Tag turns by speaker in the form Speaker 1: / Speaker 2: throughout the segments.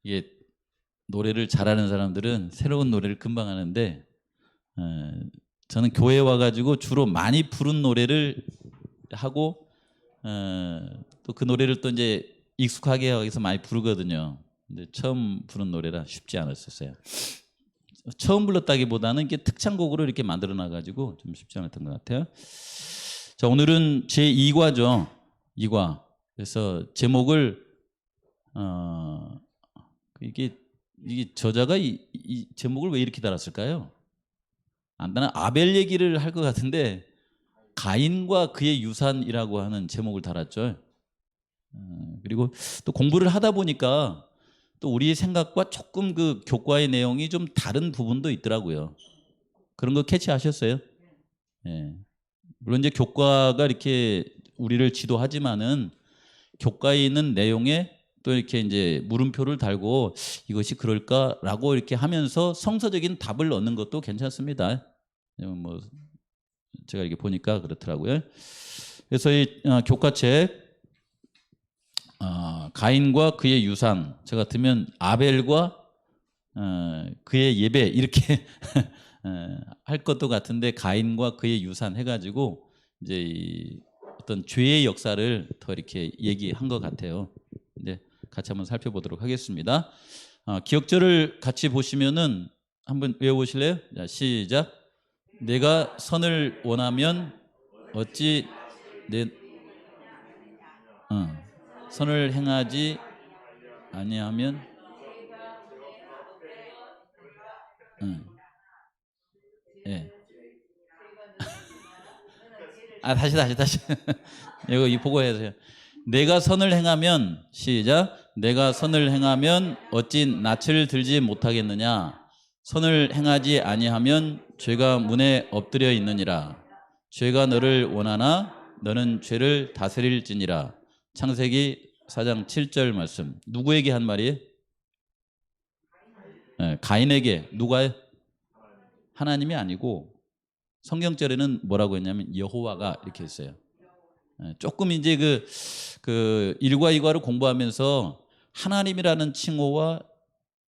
Speaker 1: 이게 노래를 잘하는 사람들은 새로운 노래를 금방 하는데 저는 교회 와가지고 주로 많이 부른 노래를 하고 또 그 노래를 또 이제 익숙하게 하기 위해서 많이 부르거든요. 근데 처음 부른 노래라 쉽지 않았었어요. 처음 불렀다기보다는 이게 특창곡으로 이렇게 만들어 놔가지고 좀 쉽지 않았던 것 같아요. 자, 오늘은 제 2과죠. 2과. 그래서 제목을 이게 저자가 이 제목을 왜 이렇게 달았을까요? 나는 아벨 얘기를 할 것 같은데 가인과 그의 유산이라고 하는 제목을 달았죠. 그리고 또 공부를 하다 보니까 또 우리의 생각과 조금 그 교과의 내용이 좀 다른 부분도 있더라고요. 그런 거 캐치하셨어요? 예. 물론 이제 교과가 이렇게 우리를 지도하지만은 교과에 있는 내용에 또 이렇게 이제 물음표를 달고 이것이 그럴까라고 이렇게 하면서 성서적인 답을 얻는 것도 괜찮습니다. 뭐 제가 이렇게 보니까 그렇더라고요. 그래서 이 교과책 가인과 그의 유산, 저 같으면 아벨과 그의 예배 이렇게 할 것도 같은데 가인과 그의 유산 해가지고 이제 이 어떤 죄의 역사를 더 이렇게 얘기한 것 같아요. 근데 같이 한번 살펴보도록 하겠습니다. 기억절을 같이 보시면은 한번 외워보실래요? 자, 시작. 내가 선을 원하면 어찌 내 선을 행하지 아니하면 예. 다시 이거 이 보고 해주세요. 내가 선을 행하면 시작. 내가 선을 행하면 어찌 낯을 들지 못하겠느냐. 선을 행하지 아니하면 죄가 문에 엎드려 있느니라. 죄가 너를 원하나 너는 죄를 다스릴지니라. 창세기 4장 7절 말씀. 누구에게 한 말이에요? 가인에게. 누가요? 하나님이 아니고 성경절에는 뭐라고 했냐면 여호와가 이렇게 했어요. 조금 이제 그 1과 2과를 공부하면서 하나님이라는 칭호와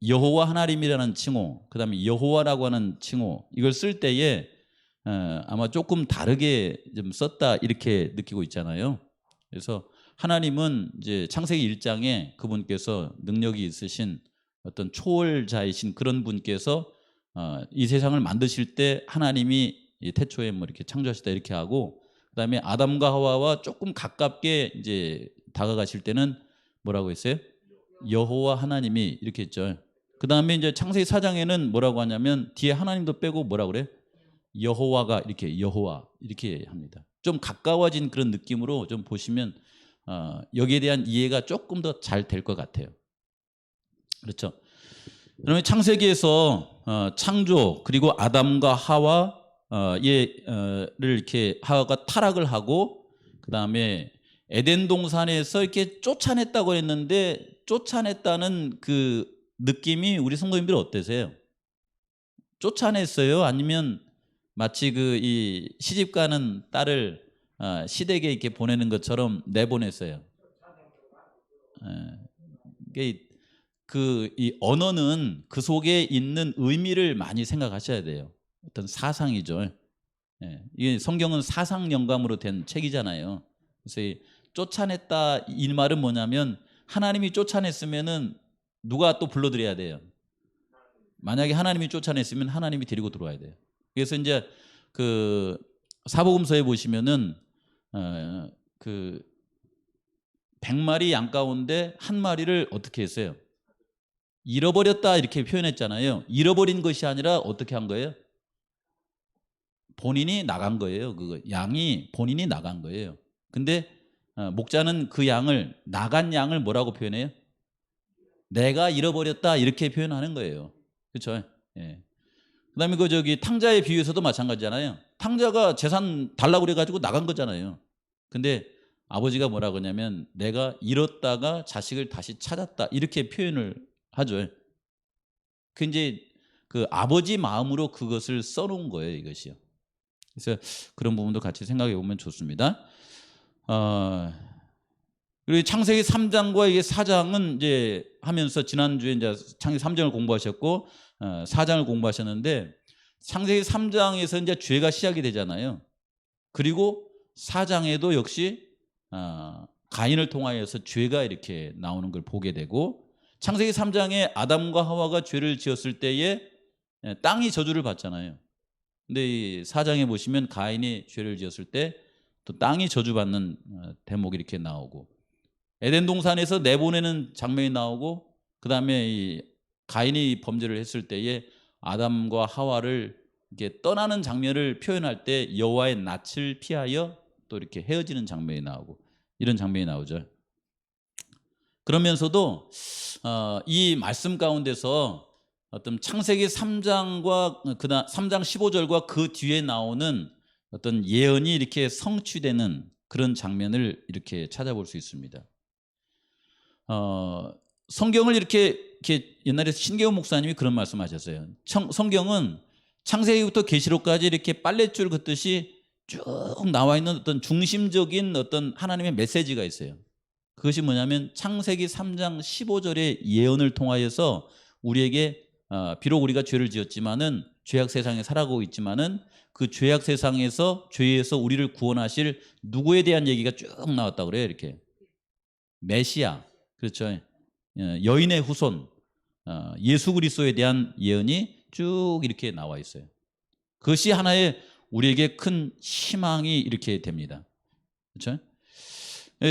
Speaker 1: 여호와 하나님이라는 칭호, 그다음에 여호와라고 하는 칭호 이걸 쓸 때에 아마 조금 다르게 좀 썼다 이렇게 느끼고 있잖아요. 그래서 하나님은 이제 창세기 1장에 그분께서 능력이 있으신 어떤 초월자이신 그런 분께서 이 세상을 만드실 때 하나님이 태초에 뭐 이렇게 창조하시다 이렇게 하고 그다음에 아담과 하와와 조금 가깝게 이제 다가가실 때는 뭐라고 했어요? 여호와 하나님이 이렇게 했죠. 그다음에 이제 창세기 4장에는 뭐라고 하냐면 뒤에 하나님도 빼고 뭐라 그래? 여호와가 이렇게 여호와 이렇게 합니다. 좀 가까워진 그런 느낌으로 좀 보시면 여기에 대한 이해가 조금 더 잘 될 것 같아요. 그렇죠? 그러면 창세기에서 창조 그리고 아담과 하와를 이렇게 하와가 타락을 하고 그 다음에 에덴 동산에서 이렇게 쫓아냈다고 했는데 쫓아냈다는 그 느낌이 우리 성도님들 어떠세요? 쫓아냈어요? 아니면 마치 그 이 시집 가는 딸을 시댁에 이렇게 보내는 것처럼 내보냈어요? 이게 이 언어는 그 속에 있는 의미를 많이 생각하셔야 돼요. 어떤 사상이죠. 예. 이게 성경은 사상 영감으로 된 책이잖아요. 그래서 이 쫓아냈다 이 말은 뭐냐면 하나님이 쫓아냈으면은 누가 또 불러들여야 돼요. 만약에 하나님이 쫓아냈으면 하나님이 데리고 들어와야 돼요. 그래서 이제 그 사복음서에 보시면은 그 100마리 양 가운데 한 마리를 어떻게 했어요? 잃어버렸다 이렇게 표현했잖아요. 잃어버린 것이 아니라 어떻게 한 거예요? 본인이 나간 거예요. 그거 양이 본인이 나간 거예요. 근데 목자는 그 양을 나간 양을 뭐라고 표현해요? 내가 잃어버렸다 이렇게 표현하는 거예요. 그렇죠? 예. 그다음에 그 저기 탕자의 비유에서도 마찬가지잖아요. 탕자가 재산 달라고 그래가지고 나간 거잖아요. 근데 아버지가 뭐라고 하냐면 내가 잃었다가 자식을 다시 찾았다 이렇게 표현을 하죠. 그 이제 그 아버지 마음으로 그것을 써놓은 거예요, 이것이요. 그래서 그런 부분도 같이 생각해 보면 좋습니다. 어, 그리고 창세기 3장과 이게 4장은 이제 하면서 지난주에 이제 창세기 3장을 공부하셨고 4장을 공부하셨는데 창세기 3장에서 이제 죄가 시작이 되잖아요. 그리고 4장에도 역시 가인을 통하여서 죄가 이렇게 나오는 걸 보게 되고 창세기 3장에 아담과 하와가 죄를 지었을 때에 땅이 저주를 받잖아요. 근데 이 4장에 보시면 가인이 죄를 지었을 때 또 땅이 저주받는 대목이 이렇게 나오고 에덴 동산에서 내보내는 장면이 나오고 그다음에 이 가인이 범죄를 했을 때에 아담과 하와를 이렇게 떠나는 장면을 표현할 때 여호와의 낯을 피하여 또 이렇게 헤어지는 장면이 나오고 이런 장면이 나오죠. 그러면서도 이 말씀 가운데서 어떤 창세기 3장과 그다음 3장 15절과 그 뒤에 나오는 어떤 예언이 이렇게 성취되는 그런 장면을 이렇게 찾아볼 수 있습니다. 성경을 이렇게 옛날에 신계호 목사님이 그런 말씀하셨어요. 성경은 창세기부터 계시록까지 이렇게 빨랫줄 긋듯이 쭉 나와 있는 어떤 중심적인 어떤 하나님의 메시지가 있어요. 그것이 뭐냐면 창세기 3장 15절의 예언을 통하여서 우리에게 비록 우리가 죄를 지었지만은 죄악 세상에 살아가고 있지만은 그 죄악 세상에서 죄에서 우리를 구원하실 누구에 대한 얘기가 쭉 나왔다고 그래요. 이렇게 메시아, 그렇죠. 여인의 후손 예수 그리스도에 대한 예언이 쭉 이렇게 나와 있어요. 그것이 하나의 우리에게 큰 희망이 이렇게 됩니다. 그렇죠?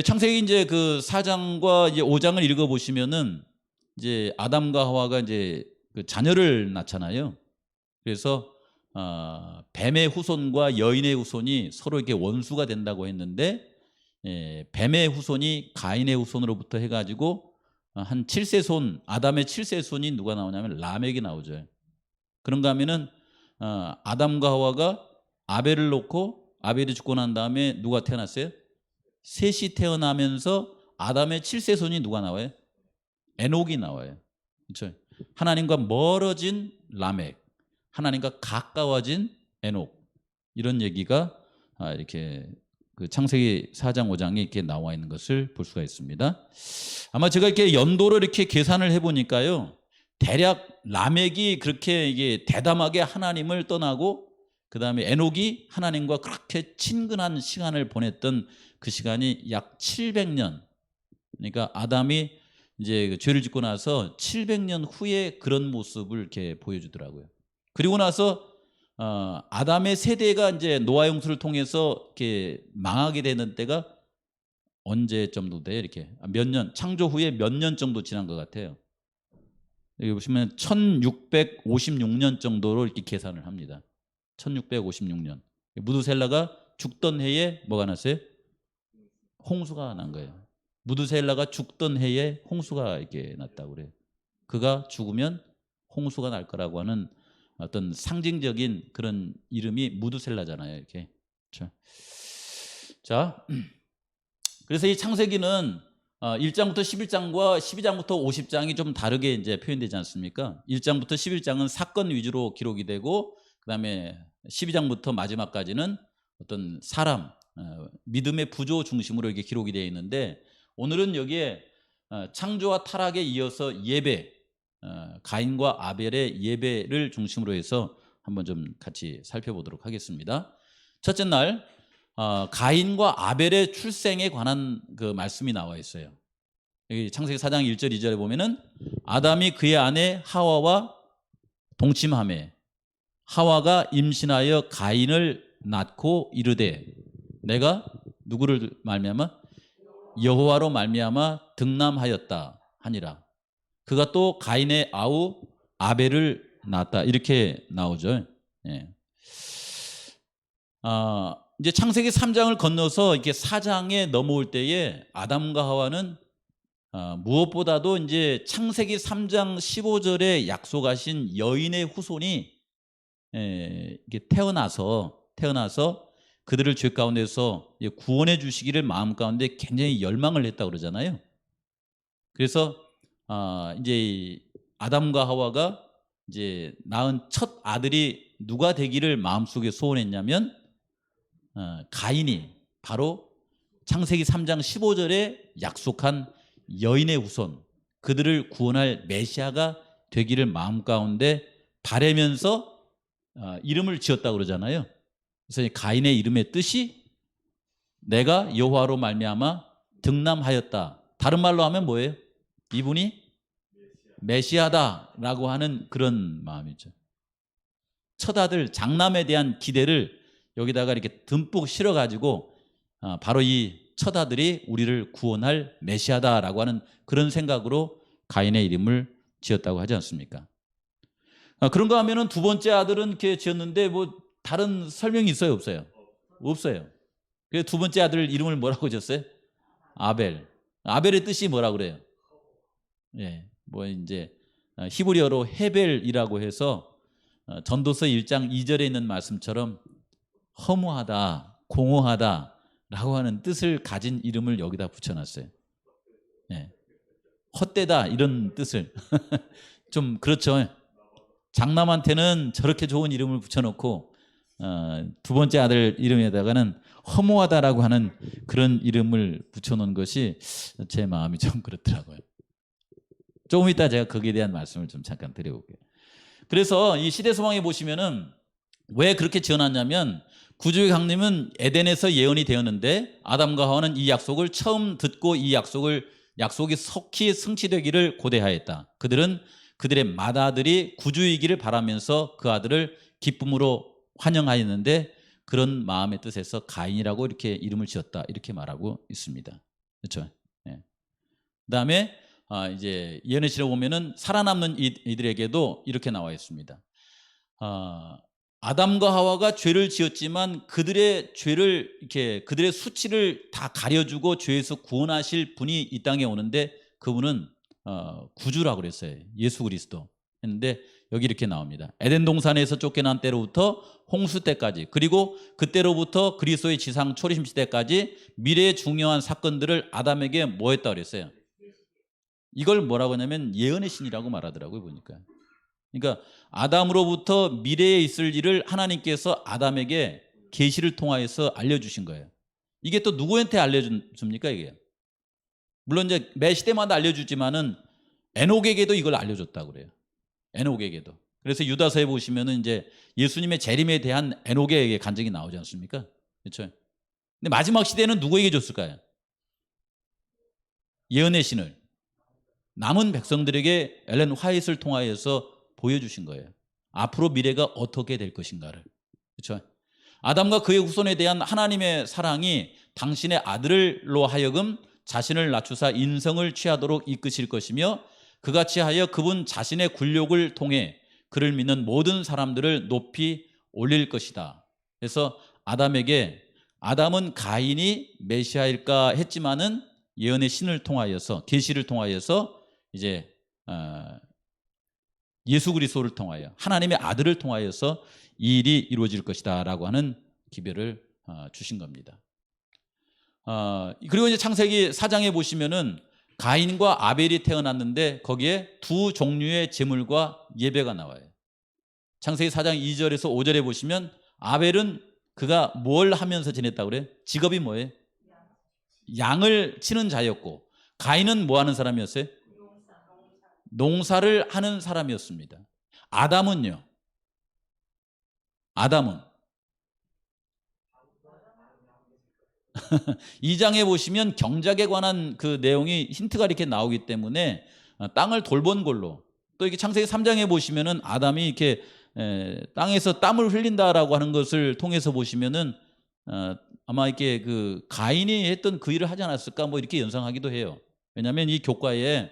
Speaker 1: 창세기 이제 그 4장과 이제 5장을 읽어 보시면은 이제 아담과 하와가 이제 그 자녀를 낳잖아요. 그래서 뱀의 후손과 여인의 후손이 서로 이렇게 원수가 된다고 했는데 뱀의 후손이 가인의 후손으로부터 해가지고 한 7세 손 아담의 7세 손이 누가 나오냐면 라멕이 나오죠. 그런가 하면은 아담과 하와가 아벨을 놓고 아벨이 죽고 난 다음에 누가 태어났어요? 셋이 태어나면서 아담의 7세 손이 누가 나와요? 에녹이 나와요. 그렇죠? 하나님과 멀어진 라멕, 하나님과 가까워진 에녹, 이런 얘기가 이렇게 그 창세기 4장 5장에 이렇게 나와 있는 것을 볼 수가 있습니다. 아마 제가 이렇게 연도로 이렇게 계산을 해보니까요, 대략 라멕이 그렇게 이게 대담하게 하나님을 떠나고 그 다음에 에녹이 하나님과 그렇게 친근한 시간을 보냈던 그 시간이 약 700년. 그러니까 아담이 이제 죄를 짓고 나서 700년 후에 그런 모습을 이렇게 보여주더라고요. 그리고 나서 아담의 세대가 이제 노아 홍수를 통해서 이렇게 망하게 되는 때가 언제 정도 돼요? 이렇게 몇 년, 창조 후에 몇 년 정도 지난 것 같아요. 여기 보시면 1656년 정도로 이렇게 계산을 합니다. 1656년. 무드셀라가 죽던 해에 뭐가 났어요? 홍수가 난 거예요. 무드셀라가 죽던 해에 홍수가 이렇게 났다고 그래요. 그가 죽으면 홍수가 날 거라고 하는 어떤 상징적인 그런 이름이 무드셀라잖아요. 이렇게. 그렇죠? 자, 그래서 이 창세기는 1장부터 11장과 12장부터 50장이 좀 다르게 이제 표현되지 않습니까? 1장부터 11장은 사건 위주로 기록이 되고 그다음에 12장부터 마지막까지는 어떤 사람, 믿음의 부조 중심으로 이게 기록이 되어 있는데 오늘은 여기에 창조와 타락에 이어서 예배, 가인과 아벨의 예배를 중심으로 해서 한번 좀 같이 살펴보도록 하겠습니다. 첫째 날 가인과 아벨의 출생에 관한 그 말씀이 나와 있어요. 여기 창세기 4장 1절 2절에 보면은 아담이 그의 아내 하와와 동침하매 하와가 임신하여 가인을 낳고 이르되 내가 누구를 말미암아 여호와로 말미암아 득남하였다 하니라. 그가 또 가인의 아우 아벨을 낳았다. 이렇게 나오죠. 예. 이제 창세기 3장을 건너서 이렇게 4장에 넘어올 때에 아담과 하와는 무엇보다도 이제 창세기 3장 15절에 약속하신 여인의 후손이 이게 태어나서 그들을 죄 가운데서 구원해 주시기를 마음 가운데 굉장히 열망을 했다 그러잖아요. 그래서 이제 아담과 하와가 이제 낳은 첫 아들이 누가 되기를 마음속에 소원했냐면 가인이 바로 창세기 3장 15절에 약속한 여인의 후손, 그들을 구원할 메시아가 되기를 마음 가운데 바라면서 이름을 지었다고 그러잖아요. 그래서 가인의 이름의 뜻이 내가 여호와로 말미암아 득남하였다. 다른 말로 하면 뭐예요? 이분이 메시아다라고 하는 그런 마음이죠. 첫 아들 장남에 대한 기대를 여기다가 이렇게 듬뿍 실어가지고 바로 이 첫 아들이 우리를 구원할 메시아다라고 하는 그런 생각으로 가인의 이름을 지었다고 하지 않습니까? 그런가 하면은 두 번째 아들은 이렇게 지었는데 뭐 다른 설명이 있어요, 없어요? 없어요. 그래서 두 번째 아들 이름을 뭐라고 지었어요? 아벨. 아벨의 뜻이 뭐라 그래요? 예, 뭐 이제 히브리어로 헤벨이라고 해서 전도서 1장 2절에 있는 말씀처럼 허무하다, 공허하다라고 하는 뜻을 가진 이름을 여기다 붙여놨어요. 예, 헛되다 이런 뜻을 좀 그렇죠. 장남한테는 저렇게 좋은 이름을 붙여놓고 두 번째 아들 이름에다가는 허무하다라고 하는 그런 이름을 붙여놓은 것이 제 마음이 좀 그렇더라고요. 조금 이따 제가 거기에 대한 말씀을 좀 잠깐 드려볼게요. 그래서 이 시대소망에 보시면은 왜 그렇게 지어놨냐면 구주의 강림은 에덴에서 예언이 되었는데 아담과 하와는 이 약속을 처음 듣고 이 약속이 속히 성취되기를 고대하였다. 그들은 그들의 맏아들이 구주이기를 바라면서 그 아들을 기쁨으로 환영하였는데 그런 마음의 뜻에서 가인이라고 이렇게 이름을 지었다 이렇게 말하고 있습니다. 그렇죠? 예. 그다음에 이제 예언의 시를 보면은 살아남는 이들에게도 이렇게 나와 있습니다. 아담과 하와가 죄를 지었지만 그들의 죄를 이렇게 그들의 수치를 다 가려주고 죄에서 구원하실 분이 이 땅에 오는데 그분은 구주라고 그랬어요. 예수 그리스도 했는데 여기 이렇게 나옵니다. 에덴 동산에서 쫓겨난 때로부터 홍수 때까지 그리고 그때로부터 그리스도의 지상 초림 시대까지 미래의 중요한 사건들을 아담에게 뭐 했다 그랬어요? 이걸 뭐라고 하냐면 예언의 신이라고 말하더라고요. 보니까. 그러니까 아담으로부터 미래에 있을 일을 하나님께서 아담에게 계시를 통하여서 알려주신 거예요. 이게 또 누구한테 알려줍니까 이게? 물론 이제 매 시대마다 알려주지만은 에녹에게도 이걸 알려줬다고 그래요. 에녹에게도. 그래서 유다서에 보시면은 이제 예수님의 재림에 대한 에녹의 간증이 나오지 않습니까? 그렇죠? 근데 마지막 시대는 누구에게 줬을까요? 예언의 신을 남은 백성들에게 엘렌 화이트를 통하여서 보여주신 거예요. 앞으로 미래가 어떻게 될 것인가를. 그렇죠? 아담과 그의 후손에 대한 하나님의 사랑이 당신의 아들로 하여금 자신을 낮추사 인성을 취하도록 이끄실 것이며 그같이 하여 그분 자신의 굴욕을 통해 그를 믿는 모든 사람들을 높이 올릴 것이다. 그래서 아담은 가인이 메시아일까 했지만은 예언의 신을 통하여서 계시를 통하여서 이제 예수 그리스도를 통하여 하나님의 아들을 통하여서 이 일이 이루어질 것이다라고 하는 기별을 주신 겁니다. 그리고 이제 창세기 4장에 보시면은 가인과 아벨이 태어났는데 거기에 두 종류의 제물과 예배가 나와요. 창세기 4장 2절에서 5절에 보시면 아벨은 그가 뭘 하면서 지냈다고 그래요? 직업이 뭐예요? 양을 치는 자였고 가인은 뭐 하는 사람이었어요? 농사를 하는 사람이었습니다. 아담은 2장에 보시면 경작에 관한 그 내용이 힌트가 이렇게 나오기 때문에 땅을 돌본 걸로 또 이게 창세기 3장에 보시면은 아담이 이렇게 땅에서 땀을 흘린다라고 하는 것을 통해서 보시면은 아마 이렇게 그 가인이 했던 그 일을 하지 않았을까 뭐 이렇게 연상하기도 해요. 왜냐하면 이 교과에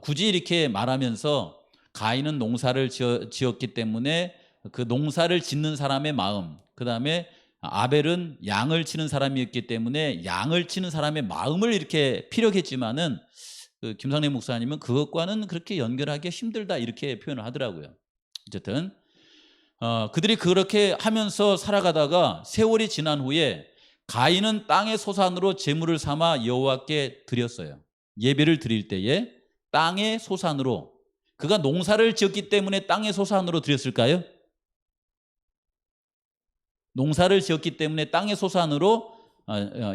Speaker 1: 굳이 이렇게 말하면서 가인은 농사를 지었기 때문에 그 농사를 짓는 사람의 마음, 그 다음에 아벨은 양을 치는 사람이었기 때문에 양을 치는 사람의 마음을 이렇게 피력했지만은 그 김상래 목사님은 그것과는 그렇게 연결하기 힘들다 이렇게 표현을 하더라고요. 어쨌든 그들이 그렇게 하면서 살아가다가 세월이 지난 후에 가인은 땅의 소산으로 제물을 삼아 여호와께 드렸어요. 예배를 드릴 때에 땅의 소산으로 그가 농사를 지었기 때문에 땅의 소산으로 드렸을까요? 농사를 지었기 때문에 땅의 소산으로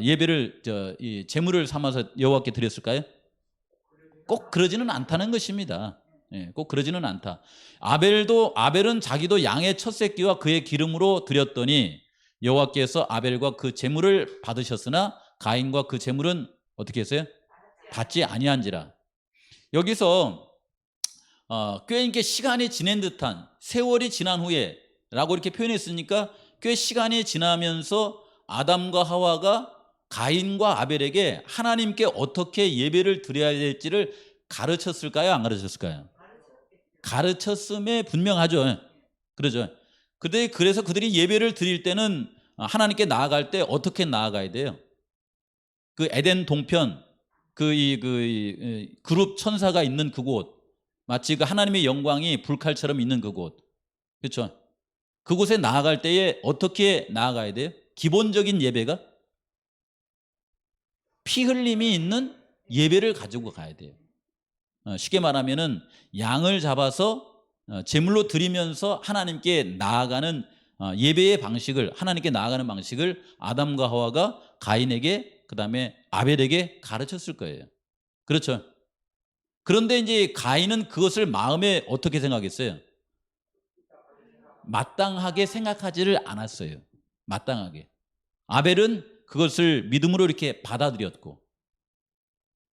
Speaker 1: 예배를 이 제물을 삼아서 여호와께 드렸을까요? 꼭 그러지는 않다는 것입니다. 예, 꼭 그러지는 않다. 아벨은 자기도 양의 첫 새끼와 그의 기름으로 드렸더니 여호와께서 아벨과 그 제물을 받으셨으나 가인과 그 제물은 어떻게 했어요? 받지 아니한지라. 여기서 꽤 이렇게 시간이 지난 듯한 세월이 지난 후에라고 이렇게 표현했으니까 꽤 시간이 지나면서 아담과 하와가 가인과 아벨에게 하나님께 어떻게 예배를 드려야 될지를 가르쳤을까요? 안 가르쳤을까요? 가르쳤음에 분명하죠. 그러죠. 그래서 그들이 예배를 드릴 때는 하나님께 나아갈 때 어떻게 나아가야 돼요? 그 에덴 동편 그 그룹 천사가 있는 그곳, 마치 그 하나님의 영광이 불칼처럼 있는 그곳, 그렇죠? 그곳에 나아갈 때에 어떻게 나아가야 돼요? 기본적인 예배가 피 흘림이 있는 예배를 가지고 가야 돼요. 쉽게 말하면은 양을 잡아서 제물로 드리면서 하나님께 나아가는 예배의 방식을, 하나님께 나아가는 방식을 아담과 하와가 가인에게 그다음에 아벨에게 가르쳤을 거예요. 그렇죠? 그런데 이제 가인은 그것을 마음에 어떻게 생각했어요? 마땅하게 생각하지를 않았어요. 마땅하게. 아벨은 그것을 믿음으로 이렇게 받아들였고,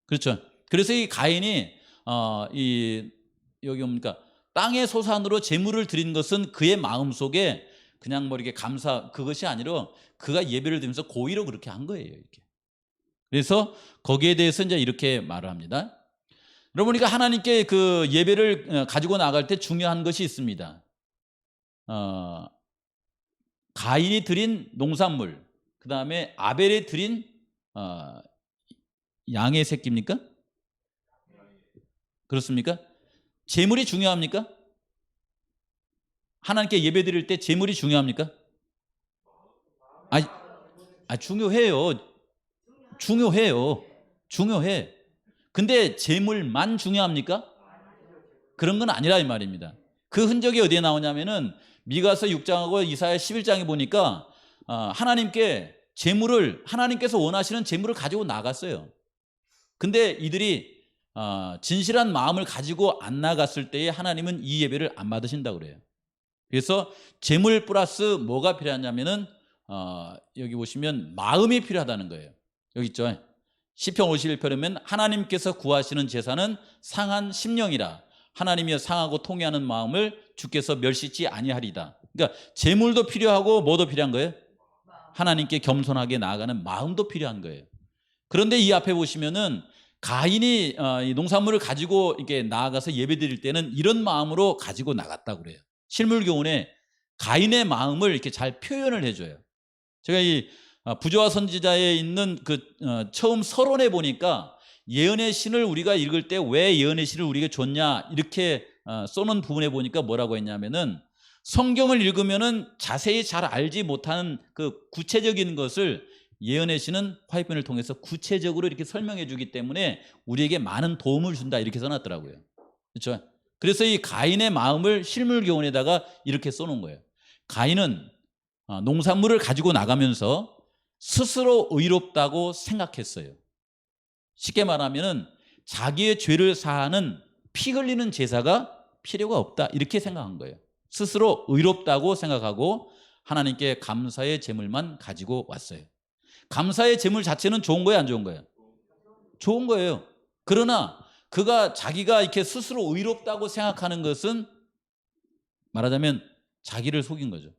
Speaker 1: 그렇죠? 그래서 이 가인이 여기 뭡니까? 땅의 소산으로 제물을 드린 것은 그의 마음 속에 그냥 뭐 이렇게 그것이 아니라 그가 예배를 드리면서 고의로 그렇게 한 거예요. 이렇게. 그래서 거기에 대해서 이제 이렇게 말을 합니다. 여러분, 우리가 하나님께 그 예배를 가지고 나갈 때 중요한 것이 있습니다. 가인이 드린 농산물, 그 다음에 아벨이 드린 양의 새끼입니까? 그렇습니까? 제물이 중요합니까? 하나님께 예배 드릴 때 제물이 중요합니까? 중요해요. 중요해. 근데 제물만 중요합니까? 그런 건 아니라 이 말입니다. 그 흔적이 어디에 나오냐면은 미가서 6장하고 이사야 11장에 보니까 하나님께서 원하시는 제물을 가지고 나갔어요. 근데 이들이 진실한 마음을 가지고 안 나갔을 때에 하나님은 이 예배를 안 받으신다고 그래요. 그래서 제물 플러스 뭐가 필요하냐면은 여기 보시면 마음이 필요하다는 거예요. 여기 있죠. 시편 51편이면 하나님께서 구하시는 제사는 상한 심령이라 하나님이여 상하고 통회하는 마음을 주께서 멸시치 아니하리다. 그러니까 제물도 필요하고 뭐도 필요한 거예요? 하나님께 겸손하게 나아가는 마음도 필요한 거예요. 그런데 이 앞에 보시면은 가인이 농산물을 가지고 이렇게 나아가서 예배드릴 때는 이런 마음으로 가지고 나갔다고 그래요. 실물교훈에 가인의 마음을 이렇게 잘 표현을 해줘요. 제가 이 부조와 선지자에 있는 그 처음 서론에 보니까 예언의 신을 우리가 읽을 때 왜 예언의 신을 우리에게 줬냐 이렇게 써놓은 부분에 보니까 뭐라고 했냐면은 성경을 읽으면은 자세히 잘 알지 못하는 그 구체적인 것을 예언의 신은 화이편을 통해서 구체적으로 이렇게 설명해 주기 때문에 우리에게 많은 도움을 준다 이렇게 써놨더라고요. 그렇죠? 그래서 이 가인의 마음을 실물교훈에다가 이렇게 써놓은 거예요. 가인은 농산물을 가지고 나가면서 스스로 의롭다고 생각했어요. 쉽게 말하면은 자기의 죄를 사하는 피 흘리는 제사가 필요가 없다 이렇게 생각한 거예요. 스스로 의롭다고 생각하고 하나님께 감사의 제물만 가지고 왔어요. 감사의 제물 자체는 좋은 거예요, 안 좋은 거예요? 좋은 거예요. 그러나 자기가 이렇게 스스로 의롭다고 생각하는 것은 말하자면 자기를 속인 거죠.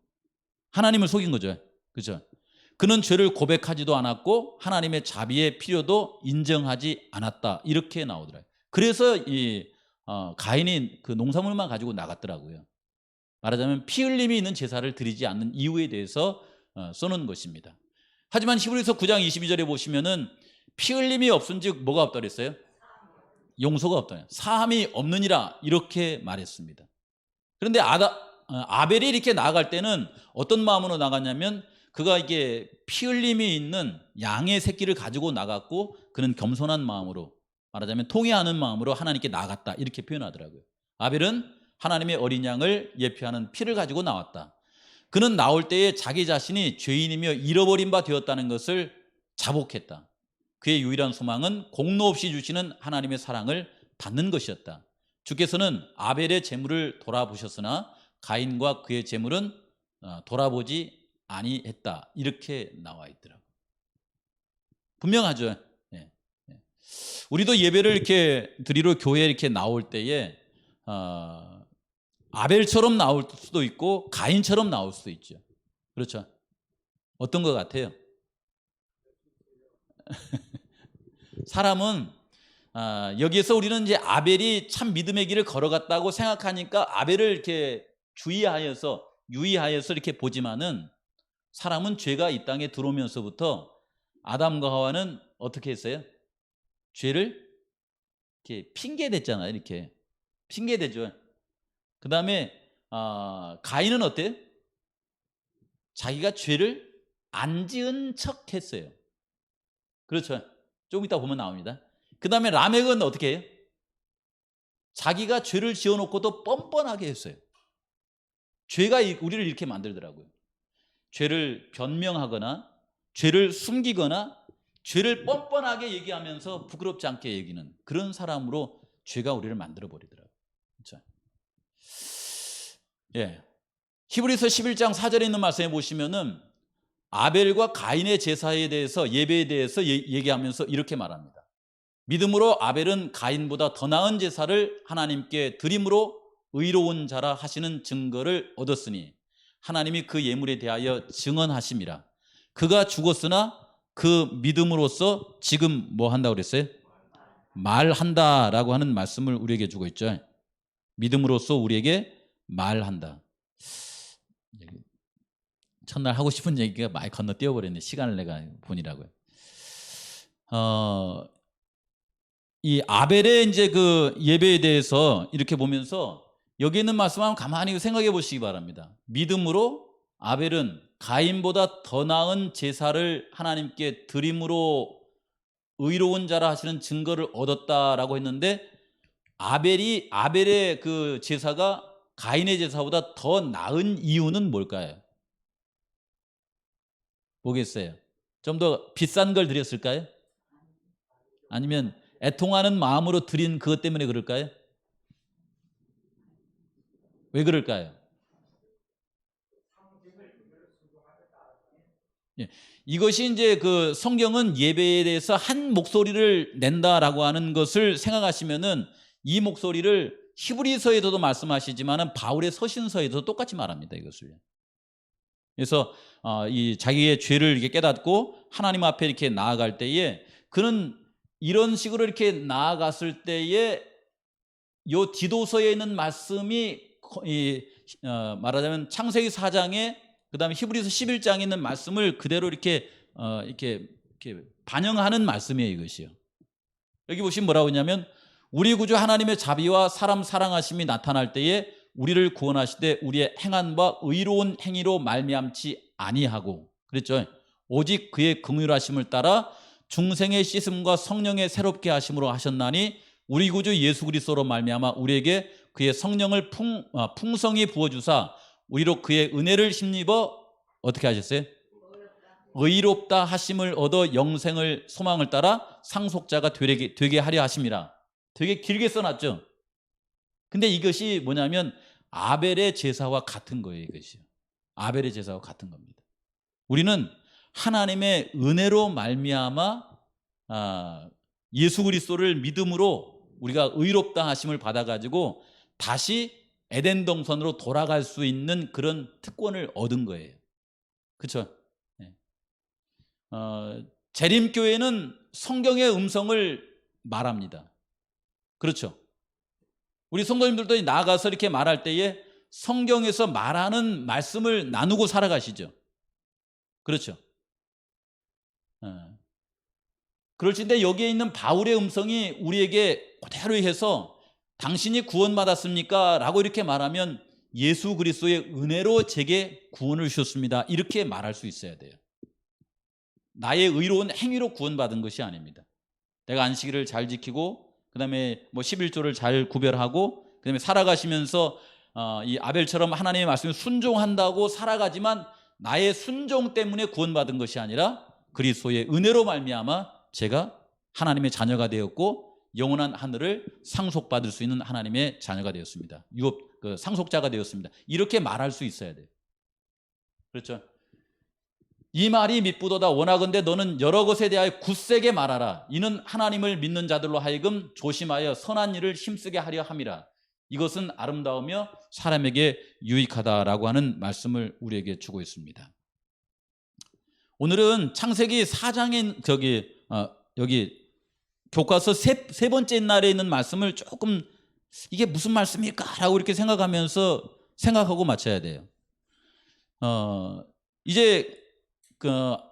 Speaker 1: 하나님을 속인 거죠. 그렇죠? 그는 죄를 고백하지도 않았고 하나님의 자비의 필요도 인정하지 않았다. 이렇게 나오더라고요. 그래서 가인이 그 농산물만 가지고 나갔더라고요. 말하자면 피 흘림이 있는 제사를 드리지 않는 이유에 대해서 써놓은 것입니다. 하지만 히브리서 9장 22절에 보시면은 피 흘림이 없은즉 뭐가 없다 그랬어요? 용서가 없다. 사함이 없느니라 이렇게 말했습니다. 그런데 아벨이 이렇게 나아갈 때는 어떤 마음으로 나갔냐면 그가 이게 피 흘림이 있는 양의 새끼를 가지고 나갔고 그는 겸손한 마음으로 말하자면 통회하는 마음으로 하나님께 나갔다 이렇게 표현하더라고요. 아벨은 하나님의 어린 양을 예표하는 피를 가지고 나왔다. 그는 나올 때에 자기 자신이 죄인이며 잃어버린 바 되었다는 것을 자복했다. 그의 유일한 소망은 공로 없이 주시는 하나님의 사랑을 받는 것이었다. 주께서는 아벨의 재물을 돌아보셨으나 가인과 그의 재물은 돌아보지 아니했다. 이렇게 나와 있더라고요. 분명하죠. 예. 우리도 예배를 이렇게 드리러 교회에 이렇게 나올 때에 아벨처럼 나올 수도 있고 가인처럼 나올 수도 있죠. 그렇죠. 어떤 것 같아요? 사람은 여기에서 우리는 이제 아벨이 참 믿음의 길을 걸어갔다고 생각하니까 아벨을 이렇게 유의하여서 이렇게 보지만은 사람은 죄가 이 땅에 들어오면서부터 아담과 하와는 어떻게 했어요? 죄를 이렇게 핑계댔잖아요. 이렇게 핑계대죠. 그 다음에 가인은 어때요? 자기가 죄를 안 지은 척 했어요. 그렇죠. 조금 이따 보면 나옵니다. 그 다음에 라멕은 어떻게 해요? 자기가 죄를 지어놓고도 뻔뻔하게 했어요. 죄가 우리를 이렇게 만들더라고요. 죄를 변명하거나 죄를 숨기거나 죄를 뻔뻔하게 얘기하면서 부끄럽지 않게 얘기는 그런 사람으로 죄가 우리를 만들어 버리더라고요. 그렇죠? 예. 히브리서 11장 4절에 있는 말씀에 보시면은 아벨과 가인의 제사에 대해서 예배에 대해서 얘기하면서 이렇게 말합니다. 믿음으로 아벨은 가인보다 더 나은 제사를 하나님께 드림으로 의로운 자라 하시는 증거를 얻었으니 하나님이 그 예물에 대하여 증언하심이라. 그가 죽었으나 그 믿음으로써 지금 뭐 한다고 그랬어요? 말한다라고 하는 말씀을 우리에게 주고 있죠. 믿음으로써 우리에게 말한다. 첫날 하고 싶은 얘기가 많이 건너뛰어 버렸네. 시간을 내가 보니라고요. 이 아벨의 이제 그 예배에 대해서 이렇게 보면서 여기 있는 말씀 한번 가만히 생각해 보시기 바랍니다. 믿음으로 아벨은 가인보다 더 나은 제사를 하나님께 드림으로 의로운 자라 하시는 증거를 얻었다라고 했는데 아벨의 그 제사가 가인의 제사보다 더 나은 이유는 뭘까요? 뭐겠어요? 좀 더 비싼 걸 드렸을까요? 아니면 애통하는 마음으로 드린 그것 때문에 그럴까요? 왜 그럴까요? 예. 이것이 이제 그 성경은 예배에 대해서 한 목소리를 낸다라고 하는 것을 생각하시면은 이 목소리를 히브리서에서도 말씀하시지만은 바울의 서신서에도 똑같이 말합니다. 이것을. 그래서 이 자기의 죄를 이렇게 깨닫고 하나님 앞에 이렇게 나아갈 때에 그는 이런 식으로 이렇게 나아갔을 때에 요 디도서에 있는 말씀이 말하자면 창세기 4장에 그다음에 히브리서 11장에 있는 말씀을 그대로 이렇게 반영하는 말씀이에요. 이것이요. 여기 보시면 뭐라고 했냐면 우리 구주 하나님의 자비와 사람 사랑하심이 나타날 때에 우리를 구원하시되 우리의 행한 바 의로운 행위로 말미암지 아니하고 그랬죠. 오직 그의 긍휼하심을 따라 중생의 씻음과 성령의 새롭게 하심으로 하셨나니 우리 구주 예수 그리스도로 말미암아 우리에게 그의 성령을 풍성히 부어주사 우리로 그의 은혜를 힘입어 어떻게 하셨어요? 의롭다 하심을 얻어 영생을 소망을 따라 상속자가 되게 하려 하심이라. 되게 길게 써놨죠. 근데 이것이 뭐냐면 아벨의 제사와 같은 거예요. 이것이 아벨의 제사와 같은 겁니다. 우리는 하나님의 은혜로 말미암아 예수 그리스도를 믿음으로 우리가 의롭다 하심을 받아가지고 다시 에덴 동산으로 돌아갈 수 있는 그런 특권을 얻은 거예요. 그렇죠? 네. 재림교회는 성경의 음성을 말합니다. 그렇죠? 우리 성도님들도 나아가서 이렇게 말할 때에 성경에서 말하는 말씀을 나누고 살아가시죠. 그렇죠? 그럴진데 여기에 있는 바울의 음성이 우리에게 그대로 해서 당신이 구원받았습니까? 라고 이렇게 말하면 예수 그리스도의 은혜로 제게 구원을 주셨습니다. 이렇게 말할 수 있어야 돼요. 나의 의로운 행위로 구원받은 것이 아닙니다. 내가 안식일을 잘 지키고 그 다음에 뭐 11조를 잘 구별하고 그 다음에 살아가시면서 이 아벨처럼 하나님의 말씀에 순종한다고 살아가지만 나의 순종 때문에 구원받은 것이 아니라 그리스도의 은혜로 말미암아 제가 하나님의 자녀가 되었고 영원한 하늘을 상속받을 수 있는 하나님의 자녀가 되었습니다. 상속자가 되었습니다. 이렇게 말할 수 있어야 돼요. 그렇죠? 이 말이 미쁘도다. 원하건대 너는 여러 것에 대하여 굳세게 말하라. 이는 하나님을 믿는 자들로 하여금 조심하여 선한 일을 힘쓰게 하려 함이라. 이것은 아름다우며 사람에게 유익하다라고 하는 말씀을 우리에게 주고 있습니다. 오늘은 창세기 4장에 여기 교과서 세 번째 날에 있는 말씀을 조금 이게 무슨 말씀일까? 라고 이렇게 생각하고 맞춰야 돼요. 이제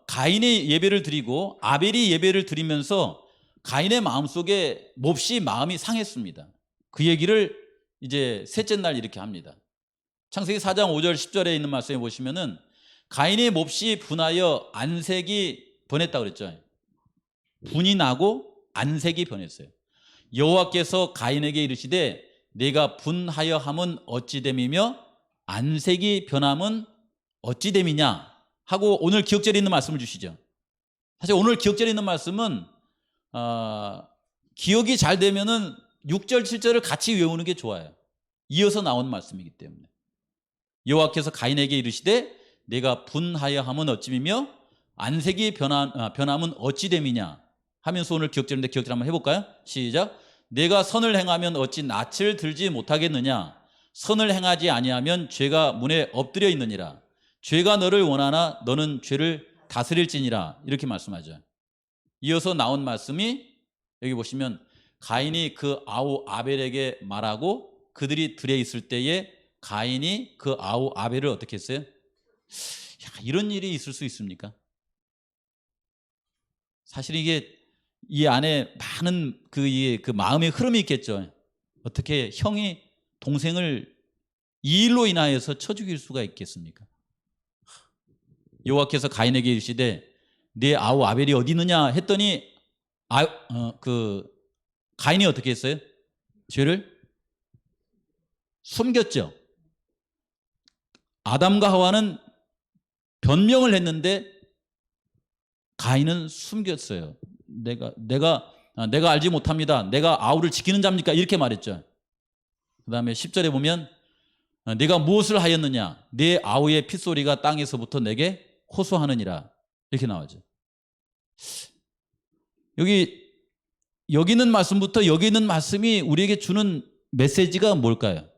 Speaker 1: 가인의 예배를 드리고 아벨이 예배를 드리면서 가인의 마음속에 몹시 마음이 상했습니다. 그 얘기를 이제 셋째 날 이렇게 합니다. 창세기 4장 5절 10절에 있는 말씀에 보시면은 가인이 몹시 분하여 안색이 변했다고 그랬죠. 분이 나고 안색이 변했어요. 여호와께서 가인에게 이르시되 내가 분하여 함은 어찌 됨이며 안색이 변함은 어찌 됨이냐 하고 오늘 기억절에 있는 말씀을 주시죠. 사실 오늘 기억절에 있는 말씀은 기억이 잘 되면은 6절 7절을 같이 외우는 게 좋아요. 이어서 나온 말씀이기 때문에. 여호와께서 가인에게 이르시되 내가 분하여 함은 어찌미며 안색이 변함은 어찌 됨이냐 하면서 오늘 기억절인데 기억절 한번 해볼까요? 시작. 내가 선을 행하면 어찌 낯을 들지 못하겠느냐. 선을 행하지 아니하면 죄가 문에 엎드려 있느니라. 죄가 너를 원하나 너는 죄를 다스릴지니라. 이렇게 말씀하죠. 이어서 나온 말씀이 여기 보시면 가인이 그 아우 아벨에게 말하고 그들이 들에 있을 때에 가인이 그 아우 아벨을 어떻게 했어요? 이런 일이 있을 수 있습니까? 사실 이게 이 안에 많은 그 마음의 흐름이 있겠죠. 어떻게 형이 동생을 이 일로 인하여서 쳐 죽일 수가 있겠습니까? 여호와께서 가인에게 이르시되 내 아우 아벨이 어디 있느냐 했더니 가인이 어떻게 했어요? 죄를 숨겼죠. 아담과 하와는 변명을 했는데 가인은 숨겼어요. 내가 알지 못합니다. 내가 아우를 지키는 자입니까? 이렇게 말했죠. 그 다음에 10절에 보면 내가 무엇을 하였느냐? 내 아우의 핏소리가 땅에서부터 내게 호소하느니라. 이렇게 나오죠. 여기 있는 말씀부터 여기 있는 말씀이 우리에게 주는 메시지가 뭘까요?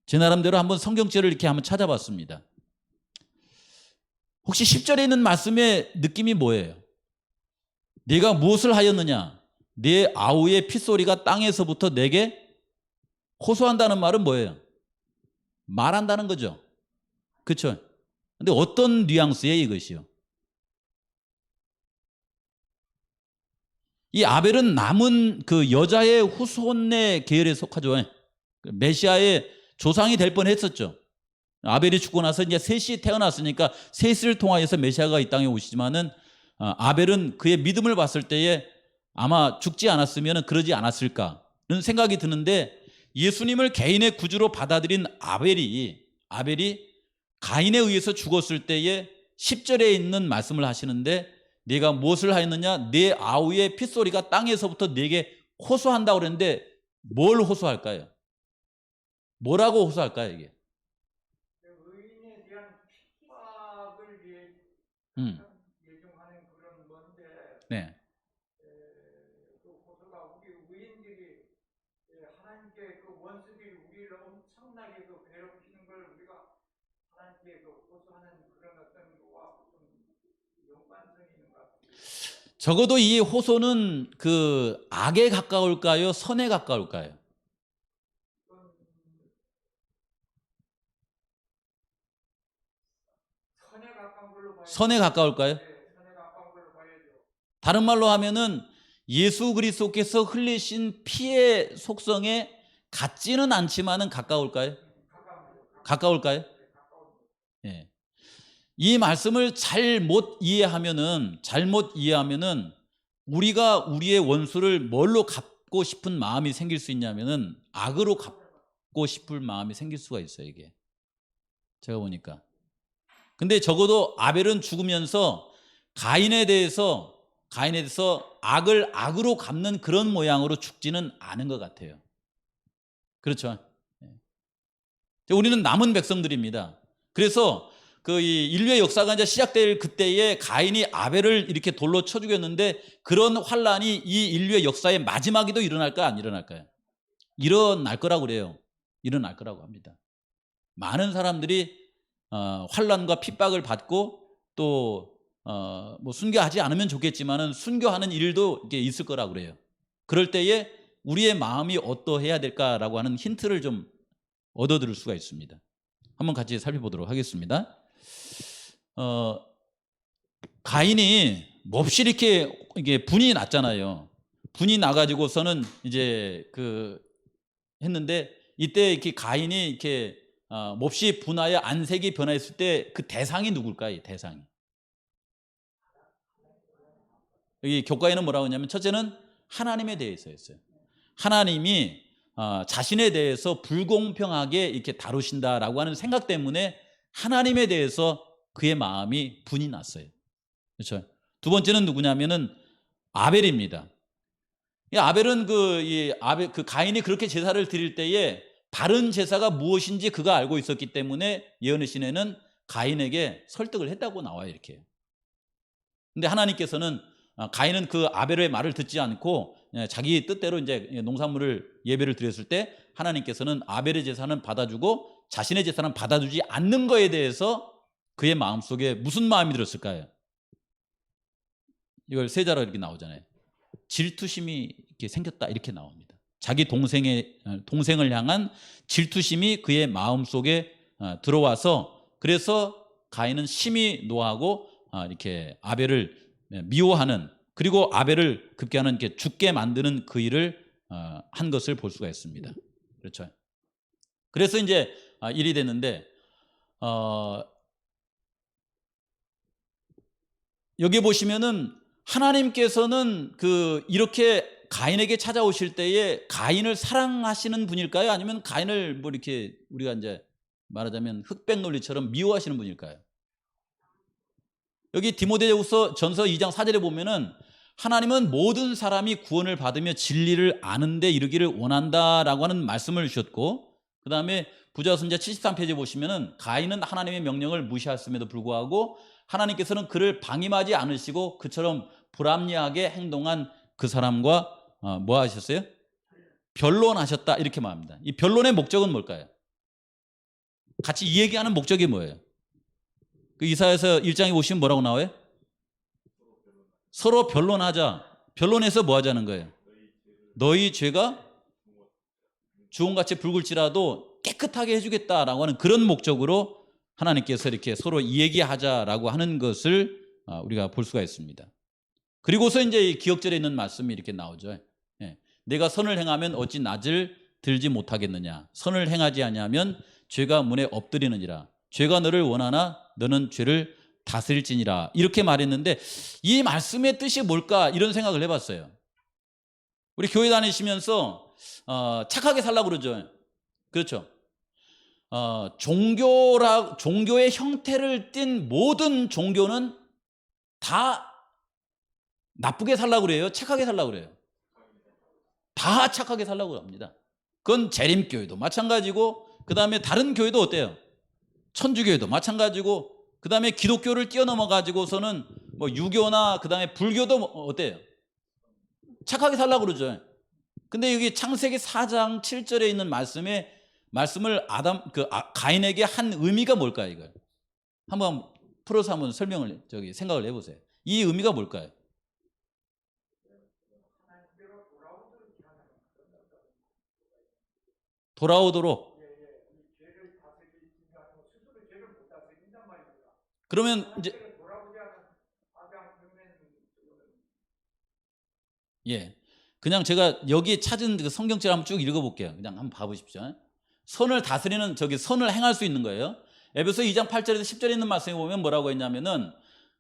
Speaker 1: 제 나름대로 한번 성경책을 이렇게 한번 찾아봤습니다. 혹시 10절에 있는 말씀의 느낌이 뭐예요? 네가 무엇을 하였느냐? 네 아우의 핏소리가 땅에서부터 내게 호소한다는 말은 뭐예요? 말한다는 거죠. 그렇죠? 근데 어떤 뉘앙스예요, 이것이요? 이 아벨은 남은 그 여자의 후손의 계열에 속하죠. 메시아의 조상이 될 뻔했었죠. 아벨이 죽고 나서 이제 셋이 태어났으니까 셋을 통하여서 메시아가 이 땅에 오시지만은 아벨은 그의 믿음을 봤을 때에 아마 죽지 않았으면 그러지 않았을까는 생각이 드는데 예수님을 개인의 구주로 받아들인 아벨이 가인에 의해서 죽었을 때에 10절에 있는 말씀을 하시는데 네가 무엇을 하였느냐? 네 아우의 핏소리가 땅에서부터 네게 호소한다고 그랬는데 뭘 호소할까요? 뭐라고 호소할까요, 이게?
Speaker 2: 의인에 대한 핍박을 예정하는 그런 건데,
Speaker 1: 네.
Speaker 2: 그 호소가 우리 의인들이 하나님께 그 원수들이 우리를 엄청나게 그 괴롭히는 걸 우리가 하나님께 그 호소하는 그런 어떤 거와 연관성이 있는 것 같아요.
Speaker 1: 적어도 이 호소는 그 악에 가까울까요? 선에 가까울까요?
Speaker 2: 선에 가까운 걸로 봐야죠.
Speaker 1: 선에 가까울까요?
Speaker 2: 네, 선에 가까운 걸로 봐야죠.
Speaker 1: 다른 말로 하면은 예수 그리스도께서 흘리신 피의 속성에 같지는 않지만은 가까울까요? 가까울까요? 예. 이 말씀을 잘못 이해하면은 우리가 우리의 원수를 뭘로 갚고 싶은 마음이 생길 수 있냐면은 악으로 갚고 싶을 마음이 생길 수가 있어요, 이게. 제가 보니까. 근데 적어도 아벨은 죽으면서 가인에 대해서 악을 악으로 갚는 그런 모양으로 죽지는 않은 것 같아요. 그렇죠. 우리는 남은 백성들입니다. 그래서 그 이 인류의 역사가 이제 시작될 그때에 가인이 아벨을 이렇게 돌로 쳐 죽였는데 그런 환란이 이 인류의 역사의 마지막에도 일어날까요? 안 일어날까요? 일어날 거라고 그래요. 일어날 거라고 합니다. 많은 사람들이 환란과 핍박을 받고 또 뭐 순교하지 않으면 좋겠지만은 순교하는 일도 이게 있을 거라고 그래요. 그럴 때에 우리의 마음이 어떠해야 될까라고 하는 힌트를 좀 얻어들을 수가 있습니다. 한번 같이 살펴보도록 하겠습니다. 가인이 몹시 이게 분이 났잖아요. 분이 나가지고서는 이제 했는데 이때 이렇게 가인이 이렇게 몹시 분하여 안색이 변화했을 때 그 대상이 누굴까요? 대상이. 여기 교과에는 뭐라고 하냐면 첫째는 하나님에 대해서였어요. 하나님이 자신에 대해서 불공평하게 이렇게 다루신다라고 하는 생각 때문에 하나님에 대해서 그의 마음이 분이 났어요. 그렇죠? 두 번째는 누구냐면은 아벨입니다. 이 아벨은 그 가인이 그렇게 제사를 드릴 때에 바른 제사가 무엇인지 그가 알고 있었기 때문에 예언의 시내는 가인에게 설득을 했다고 나와요, 이렇게. 근데 하나님께서는 가인은 그 아벨의 말을 듣지 않고 자기 뜻대로 이제 농산물을 예배를 드렸을 때 하나님께서는 아벨의 제사는 받아주고 자신의 제사는 받아주지 않는 거에 대해서 그의 마음속에 무슨 마음이 들었을까요? 이걸 세 자로 이렇게 나오잖아요. 질투심이 이렇게 생겼다 이렇게 나옵니다. 자기 동생을 향한 질투심이 그의 마음속에 들어와서 그래서 가인은 심히 노하고 이렇게 아벨을 미워하는 그리고 아벨을 급기야는 이렇게 죽게 만드는 그 일을 한 것을 볼 수가 있습니다. 그렇죠. 그래서 이제 일이 됐는데 여기 보시면은 하나님께서는 이렇게 가인에게 찾아오실 때에 가인을 사랑하시는 분일까요? 아니면 가인을 뭐 이렇게 우리가 이제 말하자면 흑백 논리처럼 미워하시는 분일까요? 여기 디모데후서 전서 2장 4절에 보면은 하나님은 모든 사람이 구원을 받으며 진리를 아는데 이르기를 원한다라고 하는 말씀을 주셨고 그 다음에 부자선자 73페이지에 보시면은 가인은 하나님의 명령을 무시했음에도 불구하고 하나님께서는 그를 방임하지 않으시고 그처럼 불합리하게 행동한 그 사람과 뭐 하셨어요? 변론하셨다 이렇게 말합니다. 이 변론의 목적은 뭘까요? 같이 이 얘기하는 목적이 뭐예요? 그 이사야서 1장에 보시면 뭐라고 나와요? 서로 변론하자. 변론해서 뭐 하자는 거예요? 너희 죄가 주홍같이 붉을지라도 깨끗하게 해주겠다라고 하는 그런 목적으로 하나님께서 이렇게 서로 얘기하자라고 하는 것을 우리가 볼 수가 있습니다. 그리고서 이제 이 기억절에 있는 말씀이 이렇게 나오죠. 내가 선을 행하면 어찌 낯을 들지 못하겠느냐. 선을 행하지 아니하면 죄가 문에 엎드리느니라. 죄가 너를 원하나 너는 죄를 다스릴지니라. 이렇게 말했는데 이 말씀의 뜻이 뭘까 이런 생각을 해봤어요. 우리 교회 다니시면서 착하게 살라고 그러죠. 그렇죠. 종교의 형태를 띤 모든 종교는 다 나쁘게 살라고 그래요? 착하게 살라고 그래요? 다 착하게 살라고 합니다. 그건 재림교회도 마찬가지고 그 다음에 다른 교회도 어때요? 천주교회도 마찬가지고 그 다음에 기독교를 뛰어넘어 가지고서는 뭐 유교나 그 다음에 불교도 어때요? 착하게 살라고 그러죠. 근데 여기 창세기 4장 7절에 있는 말씀을 가인에게 한 의미가 뭘까요, 이걸? 한번 풀어서 한번 생각을 해보세요. 이 의미가 뭘까요? 돌아오도록. 그러면 이제 그냥 제가 여기 찾은 그 성경책 한번 쭉 읽어볼게요. 그냥 한번 봐보십시오. 선을 다스리는 선을 행할 수 있는 거예요. 에베소 2장 8절에서 10절에 있는 말씀에 보면 뭐라고 했냐면은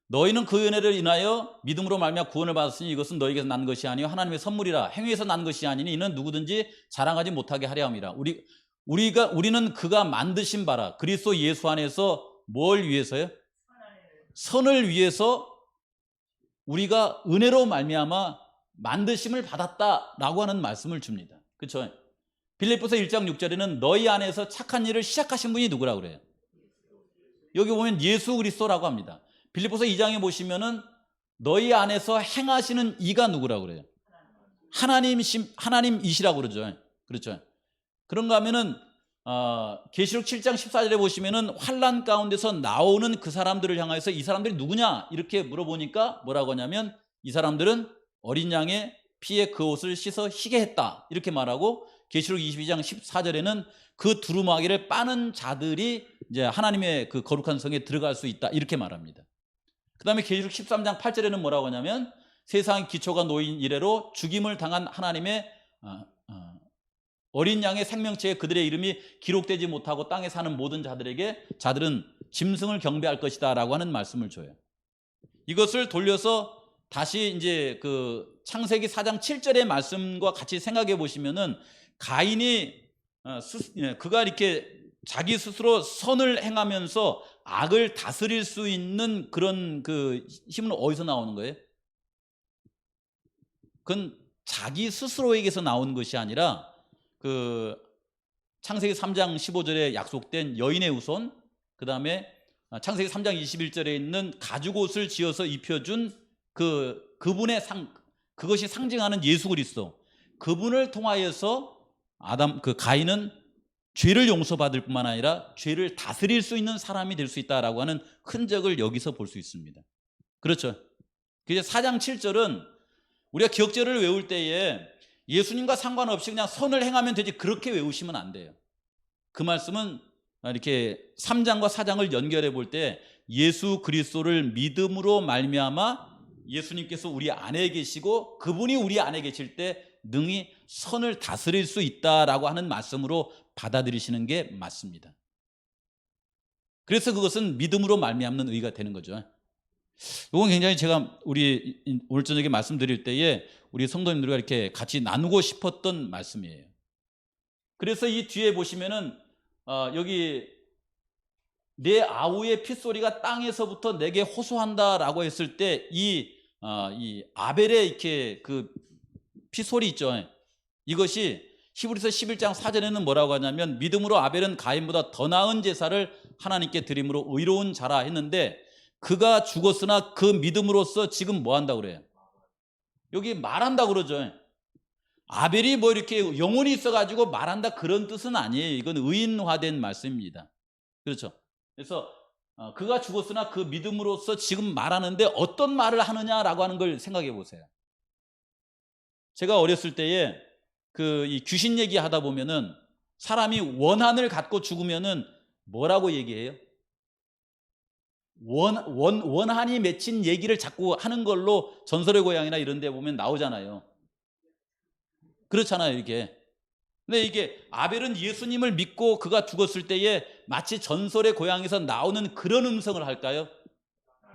Speaker 1: 너희는 그 은혜를 인하여 믿음으로 말미암아 구원을 받았으니 이것은 너희에게서 난 것이 아니요 하나님의 선물이라. 행위에서 난 것이 아니니 이는 누구든지 자랑하지 못하게 하려 함이라. 우리는 그가 만드신 바라 그리스도 예수 안에서 뭘 위해서요? 선을 위해서 우리가 은혜로 말미암아 만드심을 받았다라고 하는 말씀을 줍니다. 그렇죠? 빌립보서 1장 6절에는 너희 안에서 착한 일을 시작하신 분이 누구라고 그래요? 여기 보면 예수 그리스도라고 합니다. 빌립보서 2장에 보시면은 너희 안에서 행하시는 이가 누구라고 그래요? 하나님이시라고 그러죠. 그렇죠? 그런가 하면은 계시록 7장 14절에 보시면은 환난 가운데서 나오는 그 사람들을 향해서 이 사람들이 누구냐 이렇게 물어보니까 뭐라고 하냐면 이 사람들은 어린 양의 피에 그 옷을 씻어 희게 했다 이렇게 말하고, 계시록 22장 14절에는 그 두루마기를 빠는 자들이 이제 하나님의 그 거룩한 성에 들어갈 수 있다 이렇게 말합니다. 그 다음에 계시록 13장 8절에는 뭐라고 하냐면 세상 기초가 놓인 이래로 죽임을 당한 하나님의 어린 양의 생명체에 그들의 이름이 기록되지 못하고 땅에 사는 모든 자들은 짐승을 경배할 것이다 라고 하는 말씀을 줘요. 이것을 돌려서 다시 이제 그 창세기 4장 7절의 말씀과 같이 생각해 보시면은 가인이 그가 이렇게 자기 스스로 선을 행하면서 악을 다스릴 수 있는 그런 그 힘은 어디서 나오는 거예요? 그건 자기 스스로에게서 나온 것이 아니라 그 창세기 3장 15절에 약속된 여인의 후손, 그 다음에 창세기 3장 21절에 있는 가죽옷을 지어서 입혀준 그분의 그것이 상징하는 예수 그리스도, 그분을 통하여서 가인은 죄를 용서받을 뿐만 아니라 죄를 다스릴 수 있는 사람이 될 수 있다라고 하는 흔적을 여기서 볼 수 있습니다. 그렇죠? 그래서 4장 7절은 우리가 기억절을 외울 때에 예수님과 상관없이 그냥 선을 행하면 되지 그렇게 외우시면 안 돼요. 그 말씀은 이렇게 3장과 4장을 연결해 볼 때 예수 그리스도를 믿음으로 말미암아 예수님께서 우리 안에 계시고 그분이 우리 안에 계실 때 능히 선을 다스릴 수 있다라고 하는 말씀으로 받아들이시는 게 맞습니다. 그래서 그것은 믿음으로 말미암는 의가 되는 거죠. 이건 굉장히 제가 우리 오늘 저녁에 말씀드릴 때에 우리 성도님들과 이렇게 같이 나누고 싶었던 말씀이에요. 그래서 이 뒤에 보시면은 여기 내 아우의 핏소리가 땅에서부터 내게 호소한다라고 했을 때 이 아벨의 이렇게 그 핏소리 있죠. 이것이 히브리서 11장 4절에는 뭐라고 하냐면 믿음으로 아벨은 가인보다 더 나은 제사를 하나님께 드림으로 의로운 자라 했는데 그가 죽었으나 그 믿음으로써 지금 뭐 한다고 그래요? 여기 말한다고 그러죠. 아벨이 뭐 이렇게 영혼이 있어가지고 말한다 그런 뜻은 아니에요. 이건 의인화된 말씀입니다. 그렇죠. 그래서 그가 죽었으나 그 믿음으로써 지금 말하는데 어떤 말을 하느냐라고 하는 걸 생각해 보세요. 제가 어렸을 때에 이 귀신 얘기하다 보면은 사람이 원한을 갖고 죽으면은 뭐라고 얘기해요? 원한이 맺힌 얘기를 자꾸 하는 걸로 전설의 고향이나 이런 데 보면 나오잖아요. 그렇잖아요, 이게. 근데 이게 아벨은 예수님을 믿고 그가 죽었을 때에 마치 전설의 고향에서 나오는 그런 음성을 할까요?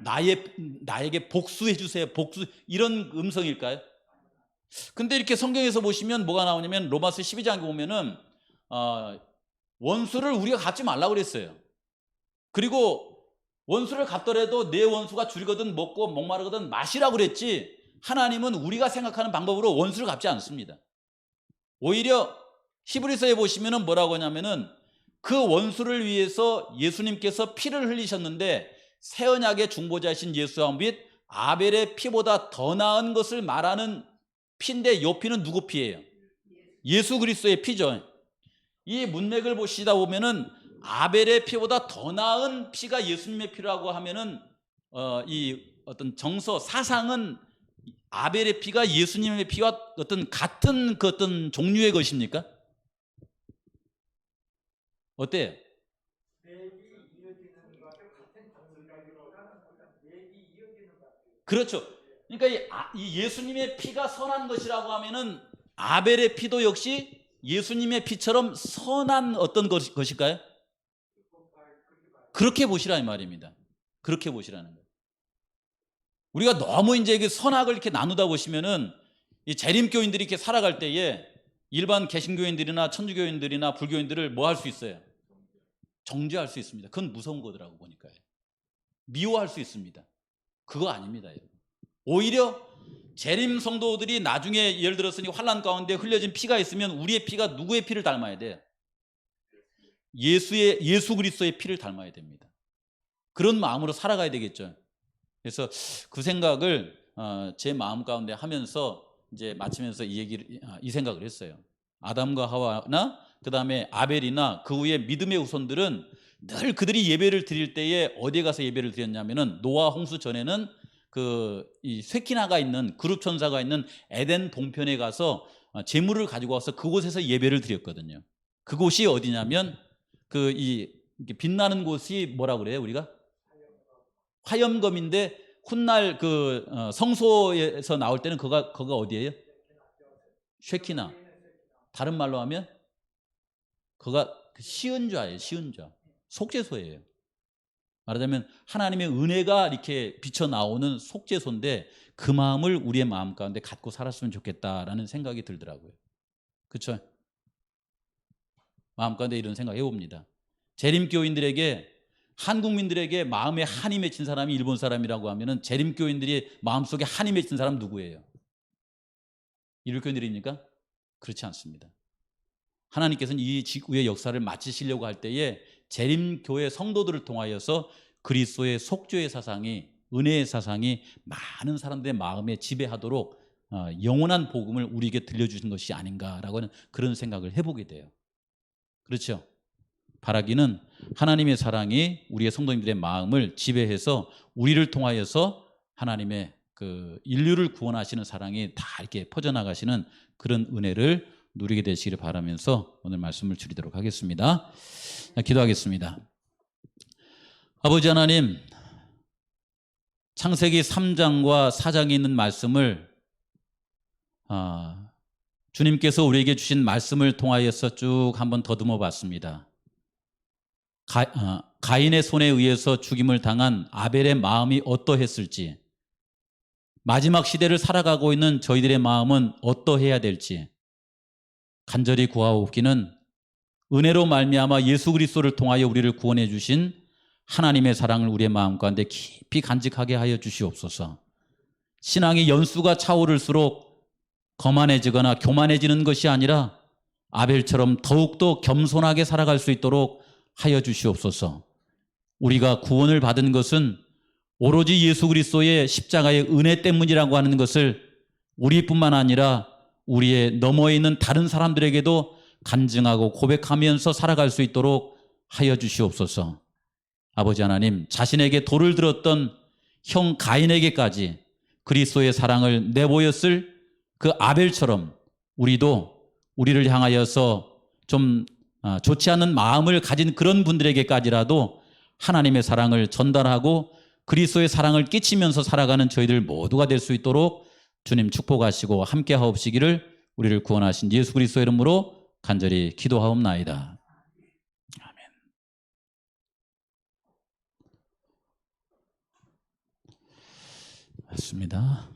Speaker 1: 나에게 복수해 주세요. 복수, 이런 음성일까요? 근데 이렇게 성경에서 보시면 뭐가 나오냐면 로마서 12장에 보면은 원수를 우리가 갚지 말라고 그랬어요. 그리고 원수를 갚더라도 내 원수가 줄이거든 먹고 목마르거든 마시라고 그랬지, 하나님은 우리가 생각하는 방법으로 원수를 갚지 않습니다. 오히려 히브리서에 보시면은 뭐라고 하냐면은 그 원수를 위해서 예수님께서 피를 흘리셨는데 새 언약의 중보자이신 예수와 및 아벨의 피보다 더 나은 것을 말하는 피인데 이 피는 누구 피예요? 예수 그리스도의 피죠. 이 문맥을 보시다 보면은 아벨의 피보다 더 나은 피가 예수님의 피라고 하면은 이 어떤 정서 사상은 아벨의 피가 예수님의 피와 어떤 같은 그 어떤 종류의 것입니까? 어때요? 그렇죠. 그러니까 이 예수님의 피가 선한 것이라고 하면은 아벨의 피도 역시 예수님의 피처럼 선한 어떤 것일까요? 그렇게 보시라는 말입니다. 그렇게 보시라는 거예요. 우리가 너무 이제 선악을 이렇게 나누다 보시면은 이 재림교인들이 이렇게 살아갈 때에 일반 개신교인들이나 천주교인들이나 불교인들을 뭐 할 수 있어요? 정죄할 수 있습니다. 그건 무서운 거더라고 보니까요. 미워할 수 있습니다. 그거 아닙니다. 여러분. 오히려 재림 성도들이 나중에 예를 들어서 환난 가운데 흘려진 피가 있으면 우리의 피가 누구의 피를 닮아야 돼요? 예수 그리스도의 피를 닮아야 됩니다. 그런 마음으로 살아가야 되겠죠. 그래서 그 생각을 제 마음 가운데 하면서 이제 마치면서 이 생각을 했어요. 아담과 하와나 그 다음에 아벨이나 그 후에 믿음의 후손들은 늘 그들이 예배를 드릴 때에 어디에 가서 예배를 드렸냐면은 노아 홍수 전에는 이 쇠키나가 있는 그룹 천사가 있는 에덴 동편에 가서 제물을 가지고 와서 그곳에서 예배를 드렸거든요. 그곳이 어디냐면 이렇게 빛나는 곳이 뭐라 그래요 우리가? 화염검인데 훗날 성소에서 나올 때는 거가 어디예요? 쉐키나. 다른 말로 하면 거가 시은좌예요. 시은좌. 속죄소예요. 말하자면 하나님의 은혜가 이렇게 비쳐 나오는 속죄소인데 그 마음을 우리의 마음 가운데 갖고 살았으면 좋겠다라는 생각이 들더라고요. 그렇죠? 마음 가운데 이런 생각 해봅니다. 재림교인들에게 한국민들에게 마음에 한이 맺힌 사람이 일본 사람이라고 하면은 재림교인들이 마음속에 한이 맺힌 사람 누구예요? 일교인들입니까? 그렇지 않습니다. 하나님께서는 이 지구의 역사를 마치시려고 할 때에 재림교회 성도들을 통하여서 그리스도의 속죄의 사상이 은혜의 사상이 많은 사람들의 마음에 지배하도록 영원한 복음을 우리에게 들려주신 것이 아닌가라고 하는 그런 생각을 해보게 돼요. 그렇죠? 바라기는 하나님의 사랑이 우리의 성도님들의 마음을 지배해서 우리를 통하여서 하나님의 인류를 구원하시는 사랑이 다 이렇게 퍼져나가시는 그런 은혜를 누리게 되시기를 바라면서 오늘 말씀을 드리도록 하겠습니다. 기도하겠습니다. 아버지 하나님, 창세기 3장과 4장에 있는 말씀을 주님께서 우리에게 주신 말씀을 통하여서 쭉 한번 더듬어 봤습니다. 가인의 손에 의해서 죽임을 당한 아벨의 마음이 어떠했을지, 마지막 시대를 살아가고 있는 저희들의 마음은 어떠해야 될지 간절히 구하옵기는 은혜로 말미암아 예수 그리스도를 통하여 우리를 구원해 주신 하나님의 사랑을 우리의 마음 가운데 깊이 간직하게 하여 주시옵소서. 신앙의 연수가 차오를수록 거만해지거나 교만해지는 것이 아니라 아벨처럼 더욱더 겸손하게 살아갈 수 있도록 하여 주시옵소서. 우리가 구원을 받은 것은 오로지 예수 그리스도의 십자가의 은혜 때문이라고 하는 것을 우리뿐만 아니라 우리의 너머에 있는 다른 사람들에게도 간증하고 고백하면서 살아갈 수 있도록 하여 주시옵소서. 아버지 하나님, 자신에게 돌을 들었던 형 가인에게까지 그리스도의 사랑을 내보였을 그 아벨처럼 우리도 우리를 향하여서 좀 좋지 않은 마음을 가진 그런 분들에게까지라도 하나님의 사랑을 전달하고 그리스도의 사랑을 끼치면서 살아가는 저희들 모두가 될 수 있도록 주님 축복하시고 함께 하옵시기를 우리를 구원하신 예수 그리스도의 이름으로 간절히 기도하옵나이다. 아멘. 맞습니다.